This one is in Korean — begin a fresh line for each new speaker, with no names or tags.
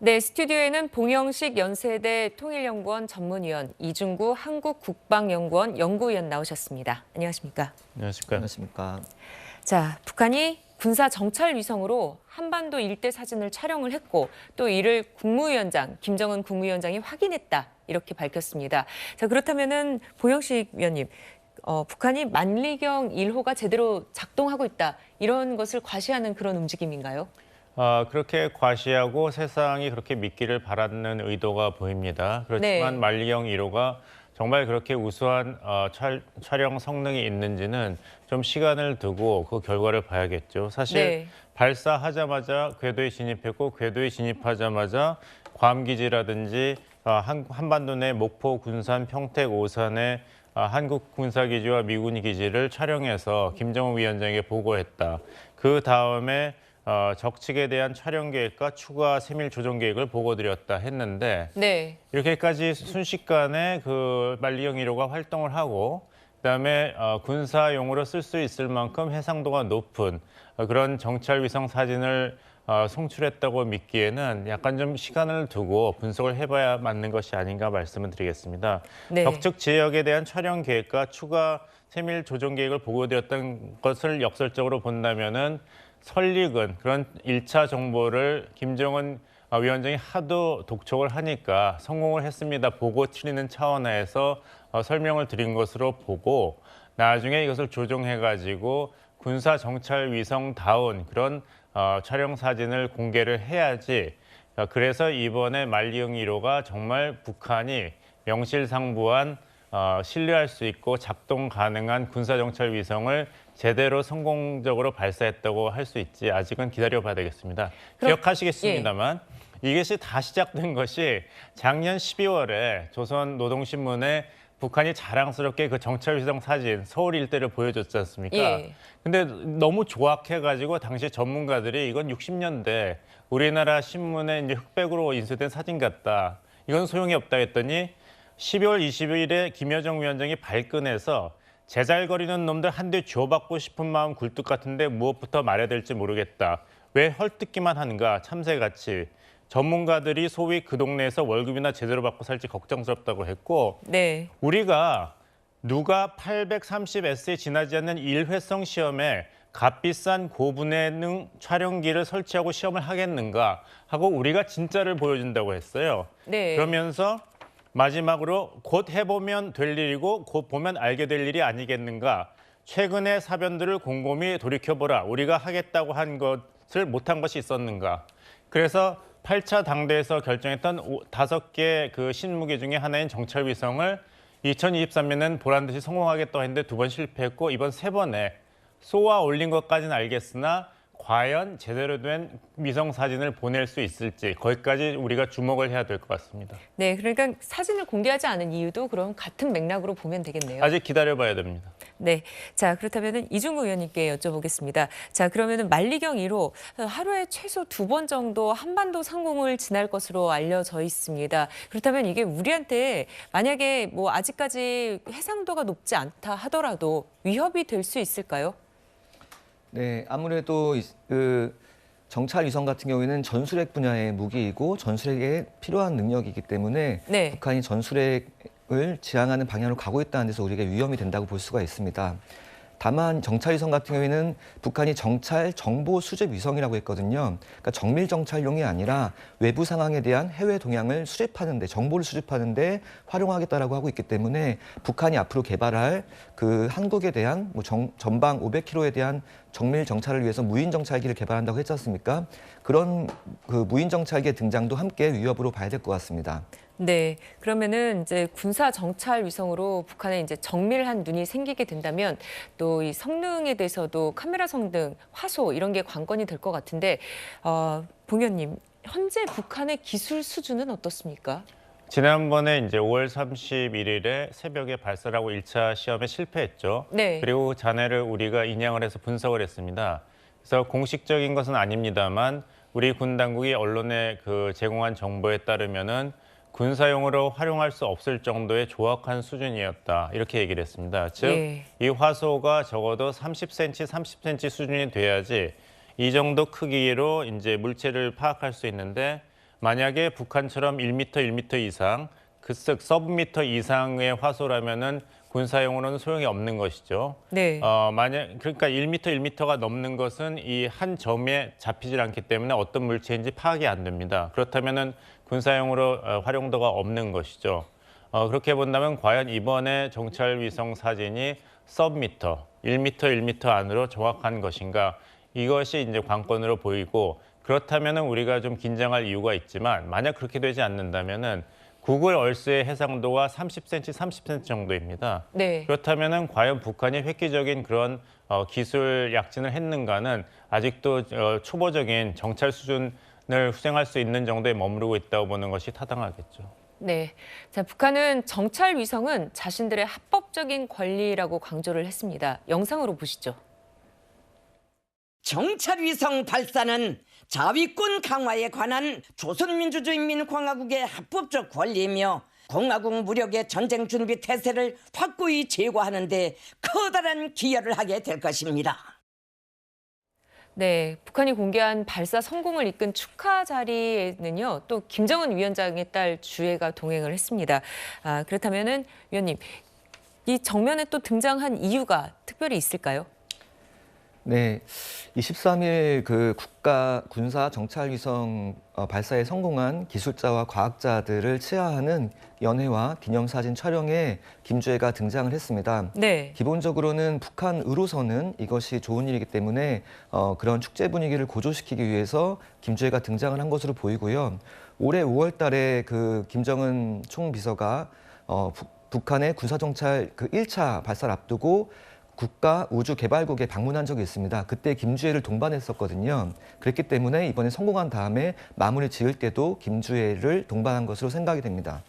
네, 스튜디오에는 봉영식 연세대 통일연구원 전문위원, 이중구 한국국방연구원 연구위원 나오셨습니다. 안녕하십니까?
안녕하십니까?
안녕하십니까?
자, 북한이 군사 정찰 위성으로 한반도 일대 사진을 촬영을 했고 또 이를 국무위원장, 김정은 국무위원장이 확인했다. 이렇게 밝혔습니다. 자, 그렇다면은 봉영식 위원님, 북한이 만리경 1호가 제대로 작동하고 있다. 이런 것을 과시하는 그런 움직임인가요?
그렇게 과시하고 세상이 그렇게 믿기를 바라는 의도가 보입니다. 그렇지만
네.
만리경 1호가 정말 그렇게 우수한 촬영 성능이 있는지는 좀 시간을 두고 그 결과를 봐야겠죠. 사실
네.
발사하자마자 궤도에 진입했고 궤도에 진입하자마자 괌 기지라든지 한반도 내 목포, 군산, 평택, 오산의 한국 군사기지와 미군 기지를 촬영해서 김정은 위원장에게 보고했다. 그 다음에 적측에 대한 촬영 계획과 추가 세밀 조정 계획을 보고드렸다 했는데
네.
이렇게까지 순식간에 그 만리경 1호가 활동을 하고 그다음에 군사용으로 쓸 수 있을 만큼 해상도가 높은 그런 정찰 위성 사진을 송출했다고 믿기에는 약간 좀 시간을 두고 분석을 해봐야 맞는 것이 아닌가 말씀을 드리겠습니다.
네.
적측 지역에 대한 촬영 계획과 추가 세밀 조정 계획을 보고드렸던 것을 역설적으로 본다면은 설익은 그런 1차 정보를 김정은 위원장이 하도 독촉을 하니까 성공을 했습니다. 보고 틀리는 차원에서 설명을 드린 것으로 보고 나중에 이것을 조정해가지고 군사 정찰 위성다운 그런 촬영 사진을 공개를 해야지. 그래서 이번에 만리경 1호가 정말 북한이 명실상부한 신뢰할 수 있고 작동 가능한 군사 정찰 위성을 제대로 성공적으로 발사했다고 할 수 있지 아직은 기다려봐야 되겠습니다. 기억하시겠습니다만 이것이 다 시작된 것이 작년 12월에 조선노동신문에 북한이 자랑스럽게 그 정찰 위성 사진 서울 일대를 보여줬지 않습니까?
예.
근데 너무 조악해가지고 당시 전문가들이 이건 60년대 우리나라 신문에 이제 흑백으로 인쇄된 사진 같다. 이건 소용이 없다 했더니 12월 20일에 김여정 위원장이 발끈해서 제잘거리는 놈들 한 대 쥐어받고 싶은 마음 굴뚝 같은데 무엇부터 말해야 될지 모르겠다. 왜 헐뜯기만 하는가 참새같이. 전문가들이 소위 그 동네에서 월급이나 제대로 받고 살지 걱정스럽다고 했고
네.
우리가 누가 830S에 지나지 않는 일회성 시험에 값비싼 고분해능 촬영기를 설치하고 시험을 하겠는가 하고 우리가 진짜를 보여준다고 했어요.
네.
그러면서 마지막으로 곧 해보면 될 일이고 곧 보면 알게 될 일이 아니겠는가. 최근의 사변들을 곰곰이 돌이켜보라. 우리가 하겠다고 한 것을 못한 것이 있었는가. 그래서 8차 당대에서 결정했던 5개 그 신무기 중에 하나인 정찰 위성을 2023년에는 보란 듯이 성공하겠다고 했는데 2번 실패했고 이번 3번에 쏘아 올린 것까지는 알겠으나 과연 제대로 된 위성 사진을 보낼 수 있을지 거기까지 우리가 주목을 해야 될 것 같습니다.
네, 그러니까 사진을 공개하지 않은 이유도 그럼 같은 맥락으로 보면 되겠네요.
아직 기다려봐야 됩니다.
네, 자 그렇다면은 이중구 의원님께 여쭤보겠습니다. 자 그러면은 만리경 1호 하루에 최소 2번 정도 한반도 상공을 지날 것으로 알려져 있습니다. 그렇다면 이게 우리한테 만약에 뭐 아직까지 해상도가 높지 않다 하더라도 위협이 될 수 있을까요?
네, 아무래도 그 정찰 위성 같은 경우에는 전술핵 분야의 무기이고 전술핵에 필요한 능력이기 때문에
네.
북한이 전술핵을 지향하는 방향으로 가고 있다는 데서 우리에게 위험이 된다고 볼 수가 있습니다. 다만 정찰 위성 같은 경우에는 북한이 정찰 정보 수집 위성이라고 했거든요. 그러니까 정밀 정찰용이 아니라 외부 상황에 대한 해외 동향을 수집하는데 정보를 수집하는데 활용하겠다라고 하고 있기 때문에 북한이 앞으로 개발할 그 한국에 대한 뭐 전방 500km에 대한 정밀 정찰을 위해서 무인 정찰기를 개발한다고 했지 않습니까? 그런 그 무인 정찰기의 등장도 함께 위협으로 봐야 될 것 같습니다.
네, 그러면은 이제 군사 정찰 위성으로 북한에 이제 정밀한 눈이 생기게 된다면 또 이 성능에 대해서도 카메라 성능, 화소 이런 게 관건이 될 것 같은데, 봉 의원님, 현재 북한의 기술 수준은 어떻습니까?
지난번에 이제 5월 31일에 새벽에 발사를 하고 1차 시험에 실패했죠.
네.
그리고 잔해를 우리가 인양을 해서 분석을 했습니다. 그래서 공식적인 것은 아닙니다만 우리 군 당국이 언론에 그 제공한 정보에 따르면은 군사용으로 활용할 수 없을 정도의 조악한 수준이었다. 이렇게 얘기를 했습니다. 즉, 이 화소가 적어도 30cm, 30cm 수준이 돼야지 이 정도 크기로 이제 물체를 파악할 수 있는데 만약에 북한처럼 1m, 1m 이상, 즉 서브미터 이상의 화소라면은 군사용으로는 소용이 없는 것이죠.
네.
그러니까 1m, 1m가 넘는 것은 이 한 점에 잡히질 않기 때문에 어떤 물체인지 파악이 안 됩니다. 그렇다면은 군사용으로 활용도가 없는 것이죠. 그렇게 본다면 과연 이번에 정찰 위성 사진이 서브미터, 1m, 1m 안으로 정확한 것인가? 이것이 이제 관건으로 보이고, 그렇다면은 우리가 좀 긴장할 이유가 있지만, 만약 그렇게 되지 않는다면은 구글 얼스의 해상도가 30cm, 30cm 정도입니다.
네.
그렇다면은 과연 북한이 획기적인 그런 기술 약진을 했는가는 아직도 초보적인 정찰 수준을 수행할 수 있는 정도에 머무르고 있다고 보는 것이 타당하겠죠.
네. 자, 북한은 정찰 위성은 자신들의 합법적인 권리라고 강조를 했습니다. 영상으로 보시죠.
정찰위성 발사는 자위권 강화에 관한 조선민주주의인민공화국의 합법적 권리이며 공화국 무력의 전쟁 준비 태세를 확고히 제고하는 데 커다란 기여를 하게 될 것입니다.
네, 북한이 공개한 발사 성공을 이끈 축하 자리에는요, 또 김정은 위원장의 딸 주혜가 동행을 했습니다. 그렇다면은 위원님, 이 정면에 또 등장한 이유가 특별히 있을까요?
네, 23일 그 국가 군사 정찰 위성 발사에 성공한 기술자와 과학자들을 치하하는 연회와 기념사진 촬영에 김주혜가 등장을 했습니다.
네.
기본적으로는 북한으로서는 이것이 좋은 일이기 때문에 그런 축제 분위기를 고조시키기 위해서 김주혜가 등장을 한 것으로 보이고요. 올해 5월 달에 그 김정은 총비서가 북한의 군사정찰 그 1차 발사를 앞두고 국가우주개발국에 방문한 적이 있습니다. 그때 김주혜를 동반했었거든요. 그랬기 때문에 이번에 성공한 다음에 마무리 지을 때도 김주혜를 동반한 것으로 생각이 됩니다.